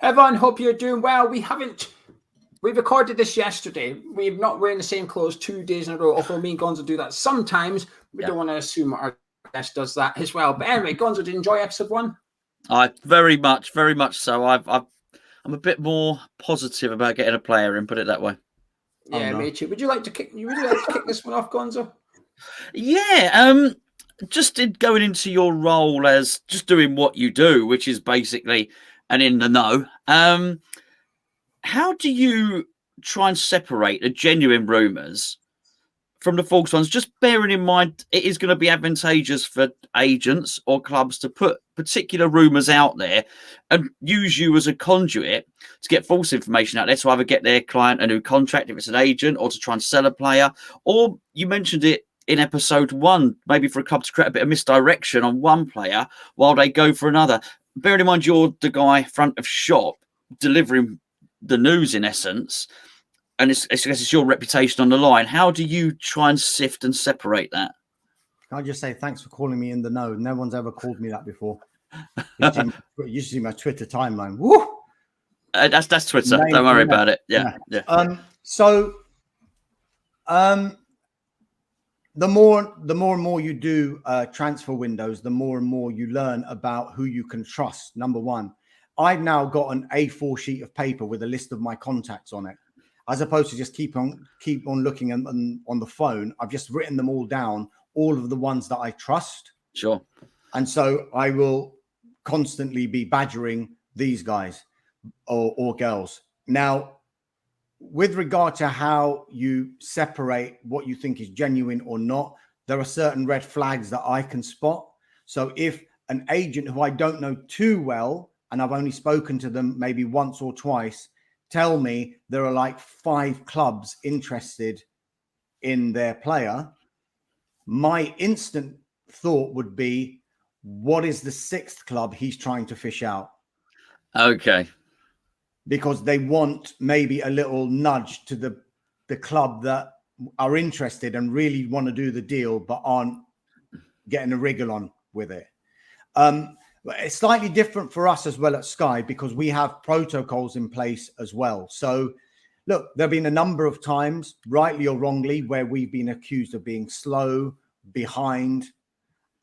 Everyone, hope you're doing well. We recorded this yesterday. We're not wearing the same clothes 2 days in a row, although me and Gonzo do that sometimes. We don't want to assume our guest does that as well. But anyway, Gonzo, did you enjoy episode 1? Very much so. I'm a bit more positive about getting a player in, put it that way. Yeah, me too. Would you like to kick this one off, Gonzo? Yeah, just going into your role as just doing what you do, which is basically an in the know. How do you try and separate the genuine rumours from the false ones? Just bearing in mind it is going to be advantageous for agents or clubs to put particular rumours out there and use you as a conduit to get false information out there to either get their client a new contract if it's an agent, or to try and sell a player. Or you mentioned it in episode 1, maybe for a club to create a bit of misdirection on one player while they go for another. Bearing in mind you're the guy front of shop delivering the news in essence, and it's your reputation on the line. How do you try and sift and separate that? Can I just say thanks for calling me in the know? No one's ever called me that before. You see my Twitter timeline. Woo! That's Twitter. Don't worry about it. Yeah. The more and more you do transfer windows, the more and more you learn about who you can trust. Number one, I've now got an A4 sheet of paper with a list of my contacts on it, as opposed to just keep on looking on the phone. I've just written them all down, all of the ones that I trust. Sure. And so I will constantly be badgering these guys or girls. Now, with regard to how you separate what you think is genuine or not, there are certain red flags that I can spot. So if an agent who I don't know too well, and I've only spoken to them maybe once or twice, tell me there are like 5 clubs interested in their player, my instant thought would be, what is the 6th club he's trying to fish out? Okay. Because they want maybe a little nudge to the club that are interested and really want to do the deal, but aren't getting a wriggle on with it. It's slightly different for us as well at Sky, because we have protocols in place as well. So look, there have been a number of times, rightly or wrongly, where we've been accused of being slow, behind.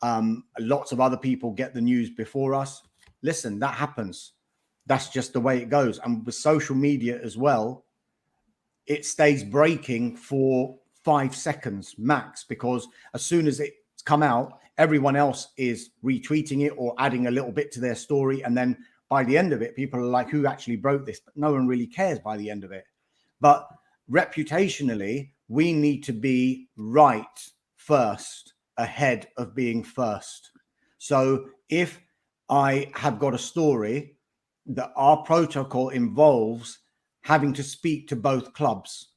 Lots of other people get the news before us. Listen, that happens. That's just the way it goes. And with social media as well, it stays breaking for 5 seconds max, because as soon as it's come out, everyone else is retweeting it or adding a little bit to their story. And then by the end of it, people are like, who actually broke this? But no one really cares by the end of it. But reputationally, we need to be right first, ahead of being first. So if I have got a story that our protocol involves having to speak to both clubs,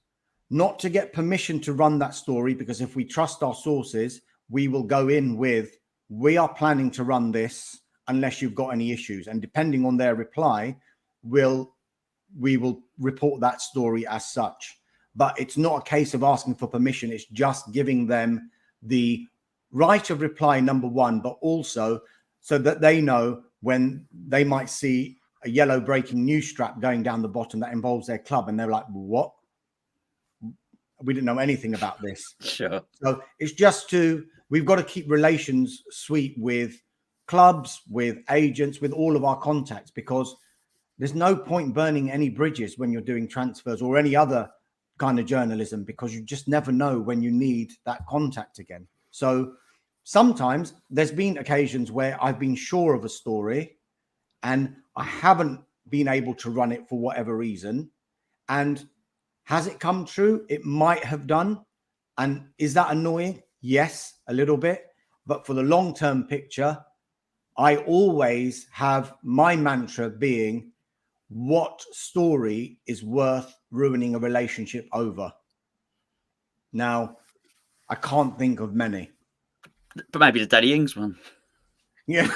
not to get permission to run that story, because if we trust our sources, we will go in with, we are planning to run this unless you've got any issues. And depending on their reply, we will report that story as such. But it's not a case of asking for permission. It's just giving them the right of reply, number one, but also so that they know when they might see a yellow breaking news strap going down the bottom that involves their club, and they're like, what? We didn't know anything about this. Sure. So it's just we've got to keep relations sweet with clubs, with agents, with all of our contacts, because there's no point burning any bridges when you're doing transfers or any other kind of journalism, because you just never know when you need that contact again. So sometimes there's been occasions where I've been sure of a story and I haven't been able to run it for whatever reason. And has it come true? It might have done. And is that annoying? Yes, a little bit. But for the long-term picture, I always have my mantra being, what story is worth ruining a relationship over? Now, I can't think of many. But maybe the Danny Ings one. Yeah.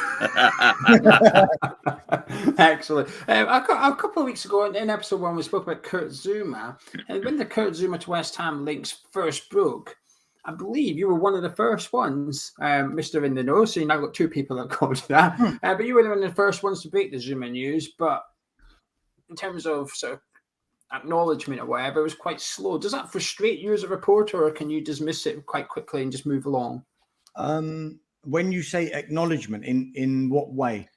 Excellent. A couple of weeks ago in episode 1, we spoke about Kurt Zouma. And when the Kurt Zouma to West Ham links first broke, I believe you were one of the first ones, Mr. In the Know. So you now got 2 people that called that. But you were one of the first ones to break the Zouma news. But in terms of sort of acknowledgement or whatever, it was quite slow. Does that frustrate you as a reporter, or can you dismiss it quite quickly and just move along? When you say acknowledgement, in what way?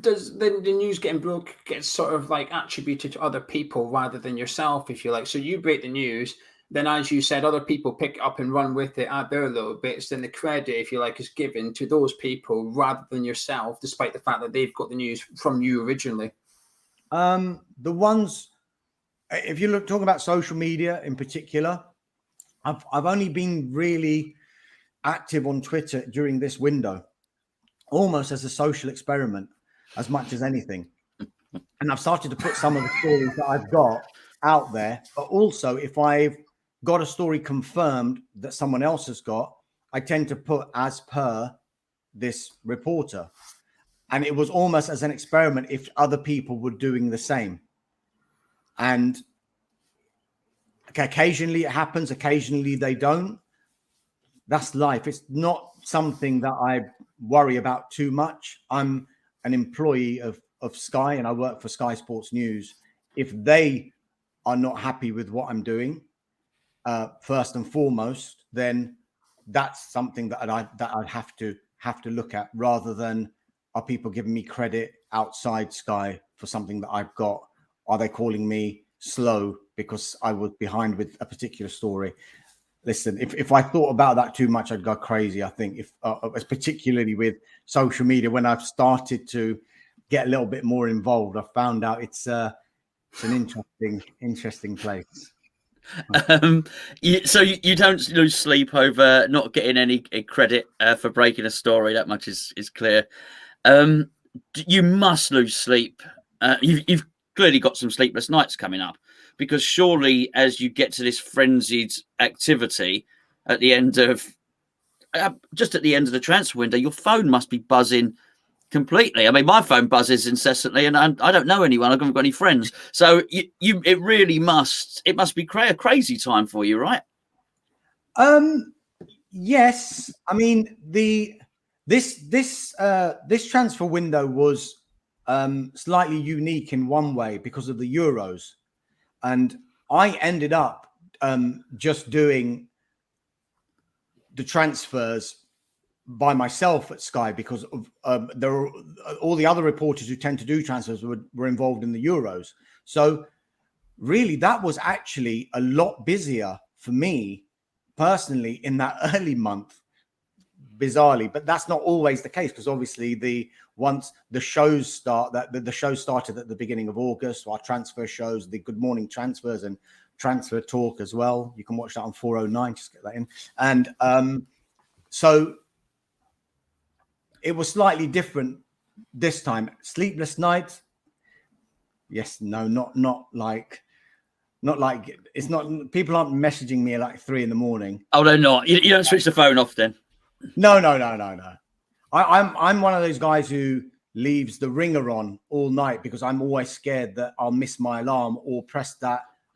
Does the news getting broke gets sort of like attributed to other people rather than yourself, if you like? So you break the news, then as you said, other people pick it up and run with it, add their little bits, then the credit, if you like, is given to those people rather than yourself, despite the fact that they've got the news from you originally. The ones, if you look talking about social media in particular, I've only been really active on Twitter during this window, almost as a social experiment, as much as anything. And I've started to put some of the stories that I've got out there, but also if I've got a story confirmed that someone else has got, I tend to put as per this reporter. And it was almost as an experiment if other people were doing the same. And occasionally it happens, occasionally they don't. That's life. It's not something that I worry about too much. I'm an employee of Sky and I work for Sky Sports News. If they are not happy with what I'm doing, first and foremost, then that's something that I'd have to look at, rather than are people giving me credit outside Sky for something that I've got? Are they calling me slow because I was behind with a particular story? Listen, if I thought about that too much, I'd go crazy. I think if particularly with social media, when I've started to get a little bit more involved, I found out it's an interesting place. So you don't lose sleep over not getting any credit for breaking a story. That much is clear. You must lose sleep. You've clearly got some sleepless nights coming up, because surely as you get to this frenzied activity at the end of just at the end of the transfer window, your phone must be buzzing completely. I mean, my phone buzzes incessantly, and I don't know anyone. I haven't got any friends. So it really must be a crazy time for you, right? Yes. I mean, this transfer window was slightly unique in one way because of the Euros, and I ended up just doing the transfers by myself at Sky, because of there are all the other reporters who tend to do transfers were involved in the Euros. So really, that was actually a lot busier for me personally in that early month, bizarrely. But that's not always the case, because obviously once the shows start, the show started at the beginning of August. So our transfer shows, the Good Morning Transfers and Transfer Talk as well. You can watch that on 409. Just get that in. And so it was slightly different this time. Sleepless nights. Yes, no, not like it's not. People aren't messaging me at like 3 a.m. Oh, they're not. You don't switch the phone off then? No. I'm one of those guys who leaves the ringer on all night, because I'm always scared that I'll miss my alarm or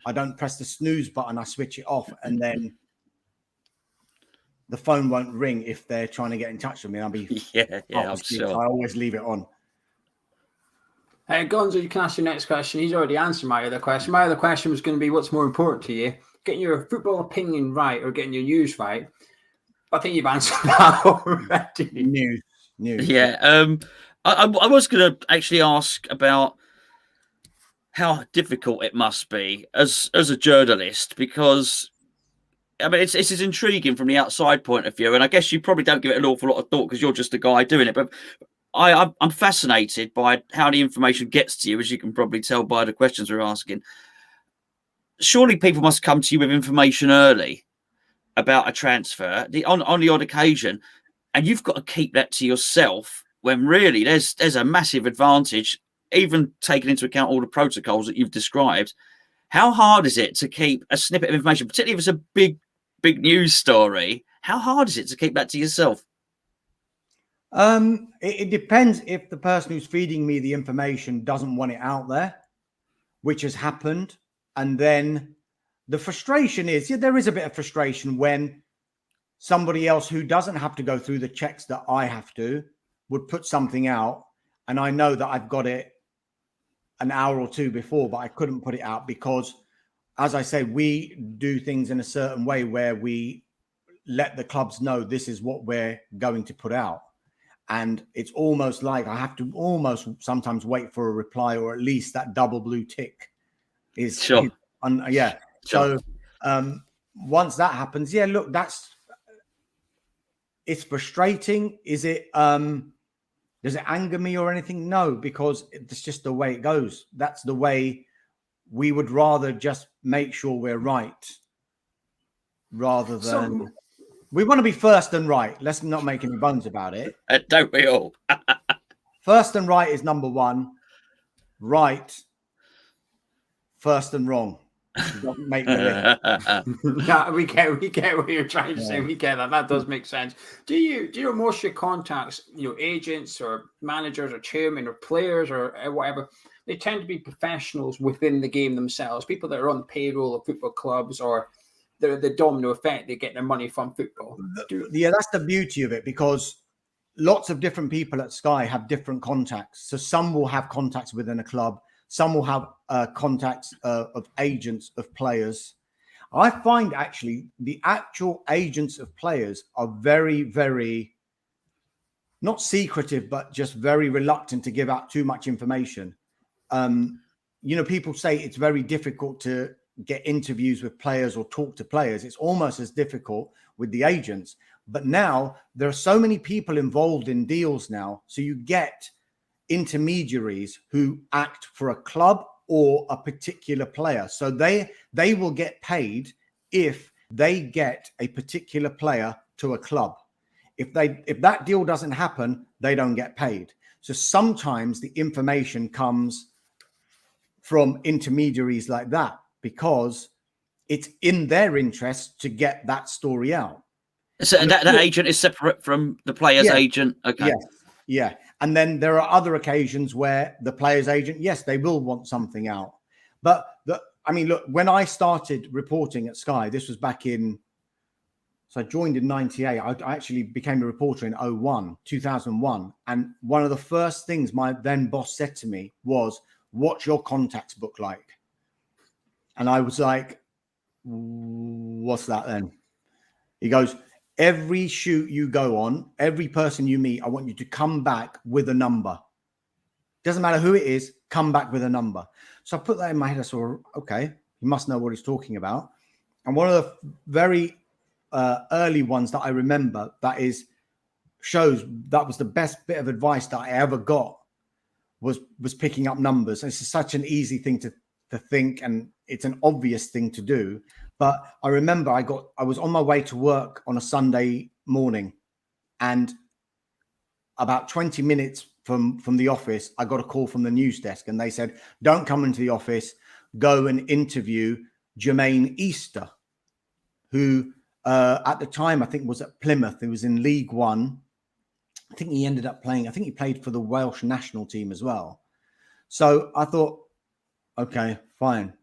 I don't press the snooze button. I switch it off, and then the phone won't ring if they're trying to get in touch with me. I'll be I'm sure. So I always leave it on. Gonzo, you can ask your next question. He's already answered my other question. My other question was going to be, what's more important to you, getting your football opinion right or getting your news right? I think you've answered that already. News. Yeah. I was going to actually ask about how difficult it must be as a journalist, because I mean, it's as intriguing from the outside point of view, and I guess you probably don't give it an awful lot of thought because you're just a guy doing it. But I'm fascinated by how the information gets to you, as you can probably tell by the questions we're asking. Surely people must come to you with information early about a transfer, on the odd occasion, and you've got to keep that to yourself, when really there's a massive advantage, even taking into account all the protocols that you've described. How hard is it to keep a snippet of information, particularly if it's a big news story? How hard is it to keep that to yourself? It depends if the person who's feeding me the information doesn't want it out there, which has happened. And then the frustration is, there is a bit of frustration when somebody else who doesn't have to go through the checks that I have to would put something out, and I know that I've got it an hour or two before, but I couldn't put it out because, as I say, we do things in a certain way where we let the clubs know this is what we're going to put out. And it's almost like I have to almost sometimes wait for a reply, or at least that double blue tick is, Sure. Yeah. Sure. So once that happens, yeah, look, it's frustrating. Is it, does it anger me or anything? No, because it's just the way it goes. That's the way we would rather just make sure we're right rather than we want to be first and right. Let's not make any bones about it. Don't we all? First and right is number one. Right, first and wrong. Doesn't make the list. Yeah, we get what you're trying to say. We get that. That does make sense. Do you most of your contacts, agents or managers or chairmen or players or whatever, they tend to be professionals within the game themselves, people that are on the payroll of football clubs, or the domino effect, they get their money from football. Yeah, that's the beauty of it, because lots of different people at Sky have different contacts. So some will have contacts within a club. Some will have contacts of agents of players. I find actually the actual agents of players are very, very, not secretive, but just very reluctant to give out too much information. People say it's very difficult to get interviews with players or talk to players. It's almost as difficult with the agents. But now there are so many people involved in deals now. So you get intermediaries who act for a club or a particular player. So they will get paid if they get a particular player to a club. If that deal doesn't happen, they don't get paid. So sometimes the information comes from intermediaries like that, because it's in their interest to get that story out. So that agent is separate from the player's agent. Okay. Yes. Yeah. And then there are other occasions where the player's agent, yes, they will want something out. But look, when I started reporting at Sky, this was back in, so I joined in 98. I actually became a reporter in 2001. And one of the first things my then boss said to me was, what's your contacts book like? And I was like, what's that then? He goes, every shoot you go on, every person you meet, I want you to come back with a number. Doesn't matter who it is, come back with a number. So I put that in my head. I saw, okay, he must know what he's talking about. And one of the very early ones that I remember shows that was the best bit of advice that I ever got, was picking up numbers. And it's such an easy thing to think, and it's an obvious thing to do. But I remember I was on my way to work on a Sunday morning, and about 20 minutes from the office, I got a call from the news desk, and they said, don't come into the office, go and interview Jermaine Easter, who at the time I think was at Plymouth. He was in League One. I think he ended up playing, I think he played for the Welsh national team as well. So I thought, okay, fine.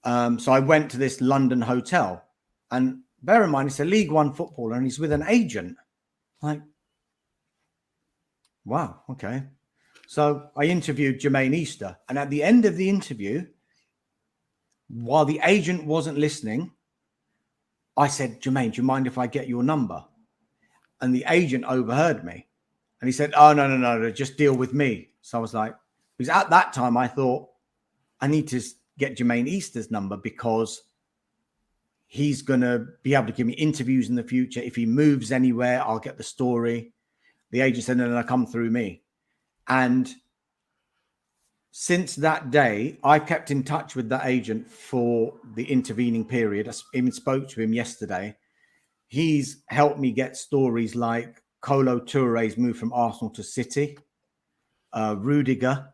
So I went to this London hotel, and bear in mind, it's a League One footballer and he's with an agent. Like, wow, okay. So I interviewed Jermaine Easter, and at the end of the interview, while the agent wasn't listening, I said, Jermaine, do you mind if I get your number? And the agent overheard me, and he said, oh, no, just deal with me. So I was like, because at that time I thought, I need to get Jermaine Easter's number, because he's going to be able to give me interviews in the future. If he moves anywhere, I'll get the story. The agent said, no, come through me. And since that day, I kept in touch with that agent for the intervening period. I even spoke to him yesterday. He's helped me get stories like Kolo Touré's move from Arsenal to City, Rudiger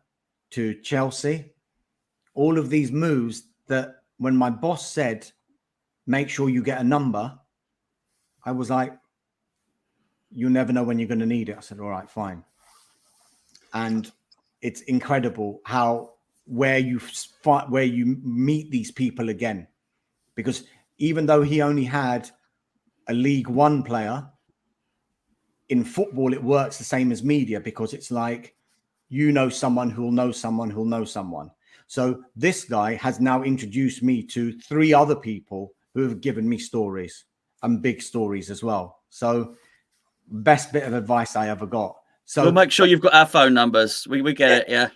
to Chelsea. All of these moves that when my boss said, make sure you get a number, I was like, you never know when you're going to need it. I said, all right, fine. And it's incredible where you meet these people again, because even though he only had a League One player, in football, it works the same as media, because it's like you know someone who'll know someone who'll know someone. So this guy has now introduced me to 3 other people who have given me stories, and big stories as well. So best bit of advice I ever got. So we'll make sure you've got our phone numbers. We get it. Yeah.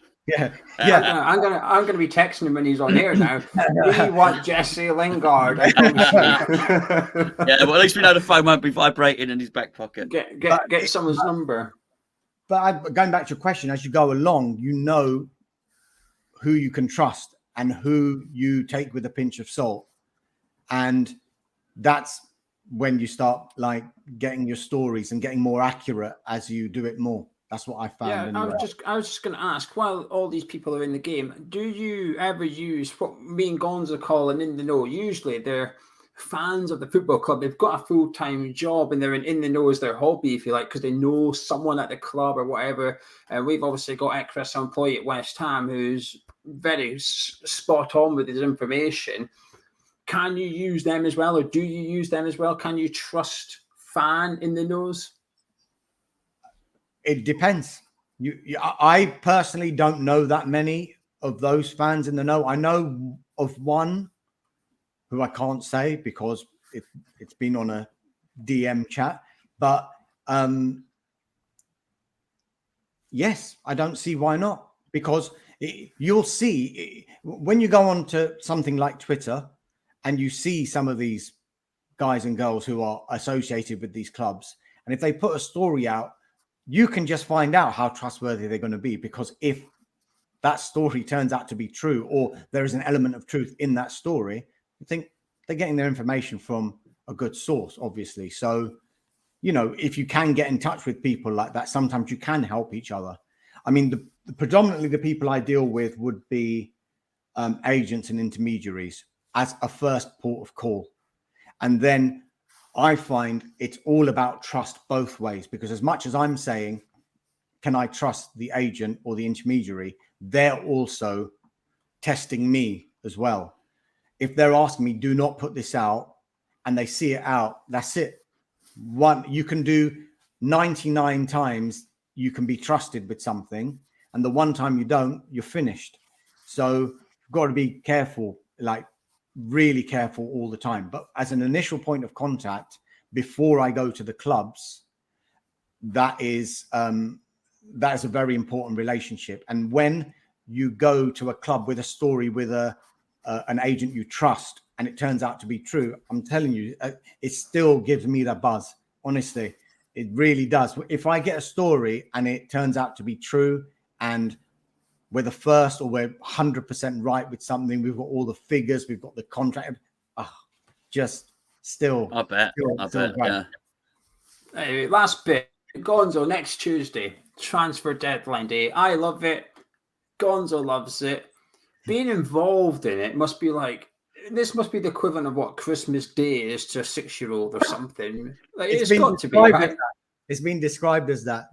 Yeah. I'm gonna be texting him when he's on here now. We want Jesse Lingard. I promise you. Yeah, well, at least we know the phone won't be vibrating in his back pocket. Get someone's number. But going back to your question, as you go along, you know who you can trust and who you take with a pinch of salt. And that's when you start like getting your stories and getting more accurate as you do it more. That's what I found. Yeah, anyway. I was just going to ask, while all these people are in the game, do you ever use what me and Gonzo call an in the know? Usually they're fans of the football club. They've got a full-time job and they're in the know as their hobby, if you like, because they know someone at the club or whatever. And we've obviously got Chris, our employee at West Ham, who's very spot on with his information. Can you use them as well, or do you use them as well? Can you trust fan in the knows? It depends. I personally don't know that many of those fans in the know. I know of one who I can't say because it's been on a DM chat, but yes, I don't see why not, because you'll see when you go on to something like Twitter and you see some of these guys and girls who are associated with these clubs, and if they put a story out, you can just find out how trustworthy they're going to be, because if that story turns out to be true, or there is an element of truth in that story, you think they're getting their information from a good source, obviously. So, you know, if you can get in touch with people like that, sometimes you can help each other. I mean, predominantly the people I deal with would be agents and intermediaries as a first port of call. And then I find it's all about trust both ways, because as much as I'm saying, can I trust the agent or the intermediary, they're also testing me as well. If they're asking me, do not put this out, and they see it out, that's it. You can do 99 times, you can be trusted with something, and the one time you don't, you're finished. So you've got to be careful, like really careful all the time. But as an initial point of contact, before I go to the clubs, that is a very important relationship. And when you go to a club with a story with an agent you trust, and it turns out to be true, I'm telling you, it still gives me that buzz. Honestly, it really does. If I get a story and it turns out to be true, and we're the first, or we're 100% right with something, we've got all the figures, we've got the contract, just still. I bet. Yeah. Anyway, last bit. Gonzo, next Tuesday, transfer deadline day. I love it. Gonzo loves it. Being involved in it must be like, this must be the equivalent of what Christmas Day is to a 6-year-old or something. Like, it's got to be, right? It's been described as that.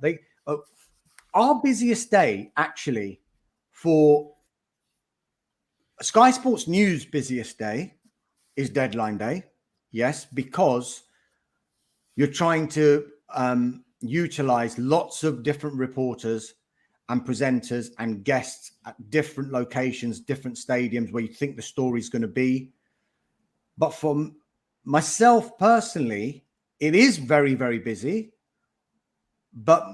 Our busiest day, actually, for Sky Sports News' busiest day is deadline day. Yes, because you're trying to utilize lots of different reporters and presenters and guests at different locations, different stadiums where you think the story is going to be. But for myself personally, it is very, very busy. But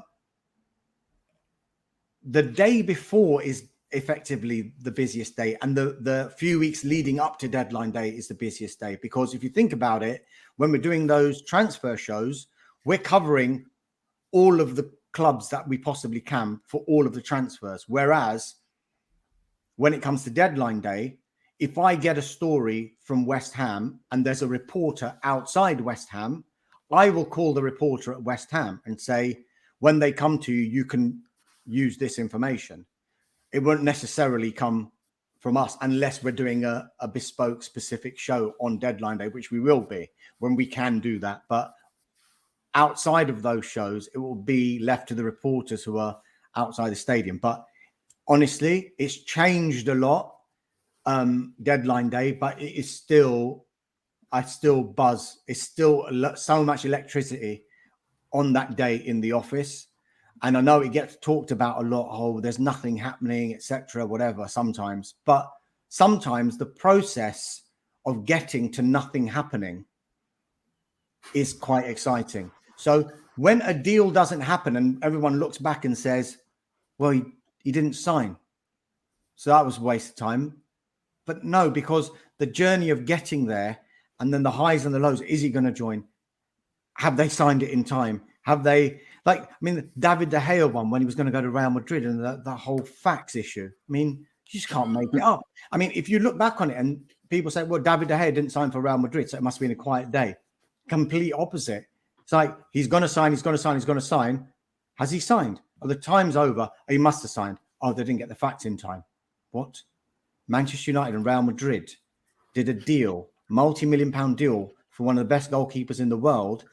the day before is effectively the busiest day, and the few weeks leading up to deadline day is the busiest day, because if you think about it, when we're doing those transfer shows, we're covering all of the clubs that we possibly can for all of the transfers. Whereas when it comes to deadline day, if I get a story from West Ham and there's a reporter outside West Ham, I will call the reporter at West Ham and say, when they come to you, you can use this information. It won't necessarily come from us unless we're doing a bespoke specific show on deadline day, which we will be when we can do that. But outside of those shows, it will be left to the reporters who are outside the stadium. But honestly, it's changed a lot, deadline day, but it is still, I still buzz. It's still so much electricity on that day in the office. And I know it gets talked about a lot. Oh, there's nothing happening, etc., whatever. Sometimes, but sometimes the process of getting to nothing happening is quite exciting. So when a deal doesn't happen and everyone looks back and says, "Well, he didn't sign, so that was a waste of time." But no, because the journey of getting there and then the highs and the lows, is he going to join? Have they signed it in time? Have they, like, I mean, David De Gea one when he was going to go to Real Madrid and that whole fax issue. I mean, you just can't make it up. I mean, if you look back on it and people say, well, David De Gea didn't sign for Real Madrid, so it must have been a quiet day. Complete opposite. It's like, he's going to sign, he's going to sign, he's going to sign. Has he signed? Oh, the time's over. He must have signed. Oh, they didn't get the facts in time. What? Manchester United and Real Madrid did a deal, multi-million-pound deal for one of the best goalkeepers in the world,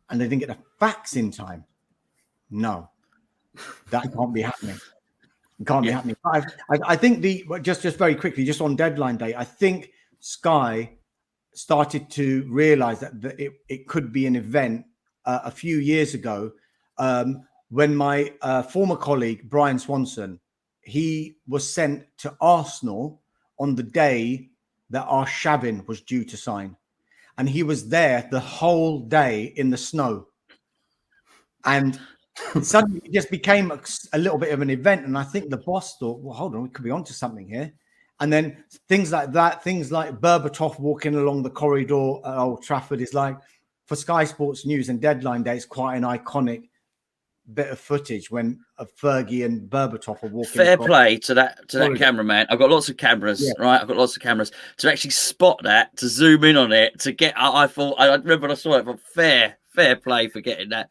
and they didn't get the facts in time. No, that can't be happening. It can't be happening. I think just very quickly, just on deadline day, I think Sky started to realize that it could be an event a few years ago when my former colleague, Brian Swanson, he was sent to Arsenal on the day that Arshavin was due to sign. And he was there the whole day in the snow. And suddenly it just became a little bit of an event. And I think the boss thought, well, hold on, we could be onto something here. And then things like that, things like Berbatov walking along the corridor at Old Trafford is like, for Sky Sports News and Deadline Day, it's quite an iconic bit of footage when Fergie and Berbatov are walking. Fair play to that cameraman. I've got lots of cameras, right? I've got lots of cameras to actually spot that, to zoom in on it, to get. I remember when I saw it, but fair play for getting that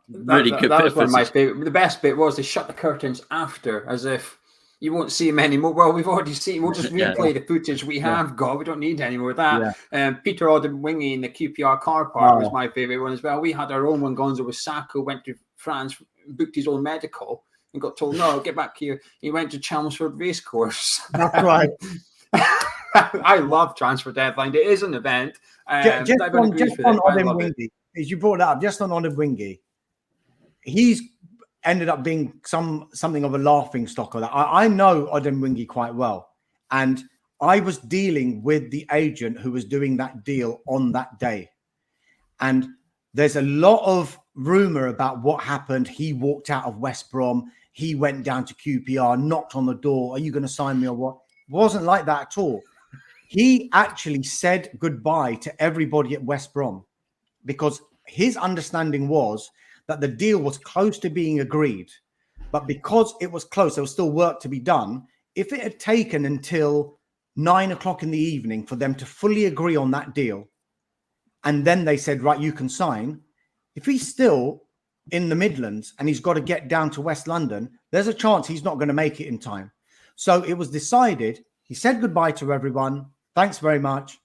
really good. That was one of my favorite. The best bit was they shut the curtains after, as if you won't see him anymore. Well, we've already seen. We'll just replay the footage we have got. We don't need any more of that. Peter Odemwingie in the QPR car park was my favorite one as well. We had our own one. Gonzo with Sacco went to France, booked his own medical, and got told, "No, get back here." He went to Chelmsford Racecourse. That's right. I love transfer deadline. It is an event. Just on Odemwingie, as you brought that up, just on Odemwingie, he's ended up being something of a laughing stock of that. I know Odemwingie quite well, and I was dealing with the agent who was doing that deal on that day, and there's a lot of rumor about what happened. He walked out of West Brom. He went down to QPR, knocked on the door. Are you going to sign me or what? It wasn't like that at all. He actually said goodbye to everybody at West Brom because his understanding was that the deal was close to being agreed. But because it was close, there was still work to be done. If it had taken until 9 o'clock in the evening for them to fully agree on that deal, and then they said, right, you can sign. If he's still in the Midlands and he's got to get down to West London, there's a chance he's not going to make it in time. So it was decided. He said goodbye to everyone. Thanks very much.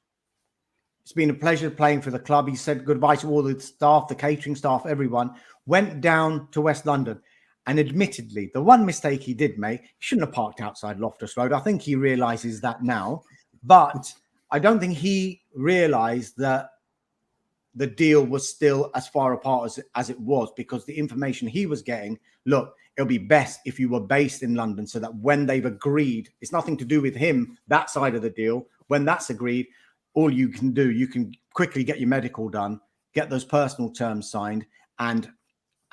It's been a pleasure playing for the club. He said goodbye to all the staff, the catering staff, everyone. Went down to West London. And admittedly, the one mistake he did make, he shouldn't have parked outside Loftus Road. I think he realizes that now. But I don't think he realized that the deal was still as far apart as it was, because the information he was getting, look, it'll be best if you were based in London so that when they've agreed, it's nothing to do with him, that side of the deal. When that's agreed, all you can do, you can quickly get your medical done, get those personal terms signed, and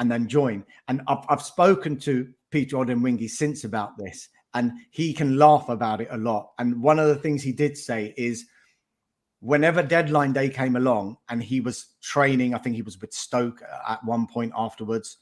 then join. And I've spoken to Peter Odemwingie since about this, and he can laugh about it a lot. And one of the things he did say is, whenever deadline day came along and he was training, I think he was with Stoke at one point afterwards,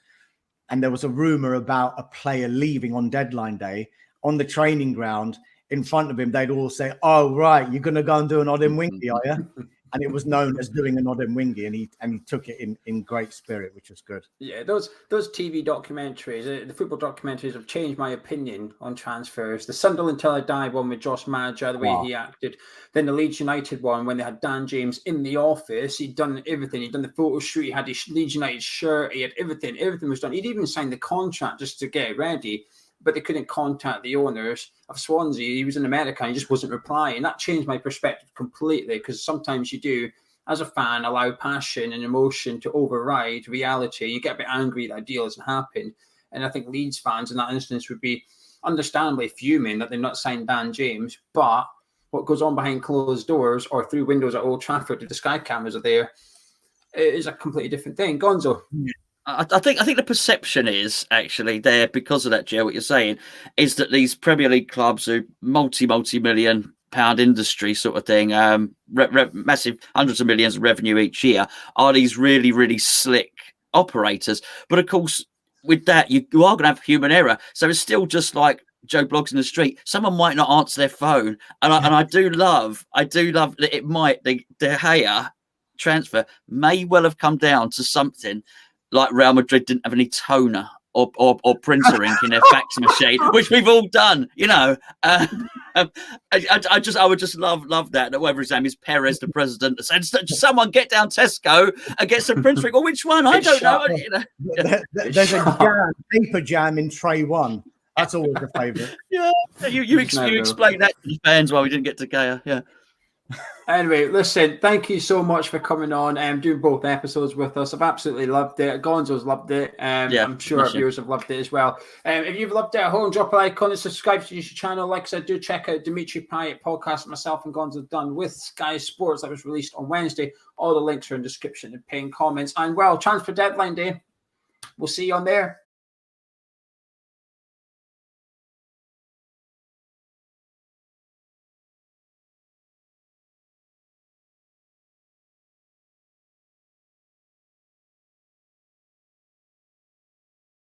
and there was a rumor about a player leaving on deadline day on the training ground in front of him, they'd all say, "Oh, right, you're going to go and do an Odemwingie, are you?" And it was known as doing an Odemwingie, and he took it in great spirit, which was good. Yeah, those TV documentaries, the football documentaries, have changed my opinion on transfers. The Sunderland Till I Die one with Josh Maja, the way he acted. Then the Leeds United one, when they had Dan James in the office, he'd done everything. He'd done the photo shoot, he had his Leeds United shirt, he had everything. Everything was done. He'd even signed the contract just to get it ready, but they couldn't contact the owners of Swansea. He was in America and he just wasn't replying. That changed my perspective completely, because sometimes you do, as a fan, allow passion and emotion to override reality. You get a bit angry that a deal hasn't happened. And I think Leeds fans in that instance would be understandably fuming that they've not signed Dan James. But what goes on behind closed doors or through windows at Old Trafford if the Sky cameras are there, it is a completely different thing. Gonzo. I think the perception is actually there because of that, Joe. What you're saying is that these Premier League clubs who multi-million pound industry sort of thing, massive hundreds of millions of revenue each year, are these really, really slick operators. But of course, with that, you are going to have human error. So it's still just like Joe Blogs in the street. Someone might not answer their phone, and I do love that it might the De Gea transfer may well have come down to something like Real Madrid didn't have any toner or printer ink in their fax machine, which we've all done, you know. I would just love that whatever his name is, Perez, the president, said, someone get down Tesco and get some printer ink. Or which one? I don't know. You know. There's a paper jam in tray 1. That's always a favourite. Yeah, you explain that to the fans while we didn't get to Gea. Yeah. Anyway, listen, thank you so much for coming on and doing both episodes with us. I've absolutely loved it. Gonzo's loved it. I'm sure our viewers have loved it as well. If you've loved it at home, drop a like on it, subscribe to the YouTube channel. Like I said, do check out Dimitri Payet podcast myself and Gonzo done with Sky Sports that was released on Wednesday. All the links are in the description and pinned comments. And well, transfer deadline day. We'll see you on there.